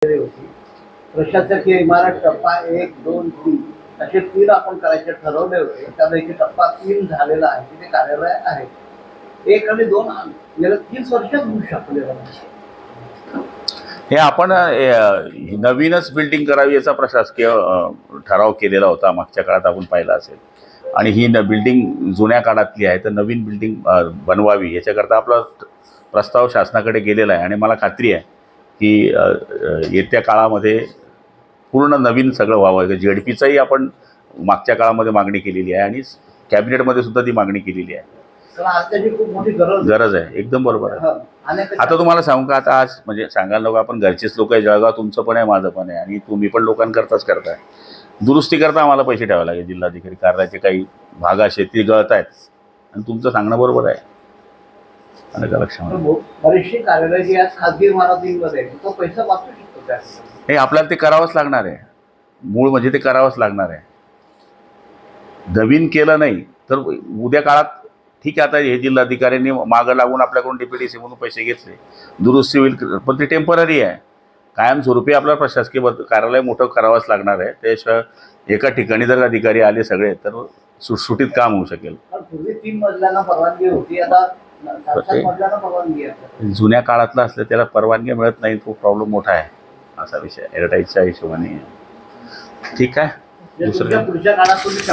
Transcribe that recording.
होती. प्रशासकीय इमारत टप्पा 1, 2, 3 असे 3 आपण करायचे ठरवले होते. त्यापैकी टप्पा 3 झालेला आहे. तिथे कार्यालय आहे. 1 आणि 2 गेल्या 30 वर्षात होऊ शकलेलं नाही. हे आपण नवीनच बिल्डिंग करावी याचा प्रशासकीय ठराव केलेला होता, मागच्या काळात आपण पाहिला असेल. आणि ही बिल्डिंग जुन्या काळातली आहे, तर नवीन बिल्डिंग बनवावी याच्याकरता आपला प्रस्ताव शासनाकडे गेलेला आहे. आणि मला खात्री आहे की येत्या काळामध्ये पूर्ण नवीन सगळं व्हावं. ZDPचाही आपण मागच्या काळामध्ये मागणी केलेली आहे आणि कॅबिनेटमध्ये सुद्धा ती मागणी केलेली आहे. खूप मोठी गरज आहे. एकदम बरोबर आहे. आता तुम्हाला सांगू का, आता आज म्हणजे सांगायला नको, आपण घरचेच लोक आहे. जळगाव तुमचं पण आहे, माझं पण आहे, आणि तुम्ही पण लोकांकरताच करताय. दुरुस्ती करता आम्हाला पैसे ठेवावे लागेल. जिल्हाधिकारी कार्यालयाचे काही भाग असे ते गळत आहेत, आणि तुमचं सांगणं बरोबर आहे. आणि लक्षामध्ये बरीचशी कार्यालय जी आज खाजगी इमारतींमध्ये तो पैसा वाचू शकतो. हे आपल्याला ते करावंच लागणार आहे. मूळ म्हणजे ते करावंच लागणार आहे. नवीन केलं नाही तर उद्या काळात ठीक आहे. आता हे जिल्हाधिकाऱ्यांनी मागं लागून आपल्याकडून DPDC म्हणून पैसे घेतले, दुरुस्ती होईल, पण ते टेम्पररी आहे. कायमस्वरूपी आपल्याला प्रशासकीय कार्यालय मोठं करावंच लागणार आहे. त्याशिवाय एका ठिकाणी जर अधिकारी आले सगळे तर सुटसुटीत काम होऊ शकेल. पूर्वी 3 मजल्यांना परवानगी होती, आता 7 मजल्यांना परवानगी आहे. जुन्या काळातलं असलं त्याला परवानगी मिळत नाही, तो प्रॉब्लेम मोठा आहे. असा विषय ॲडव्हर्टाईजच्या हिशोबाने. ठीक आहे. पुढच्या काळात तुम्ही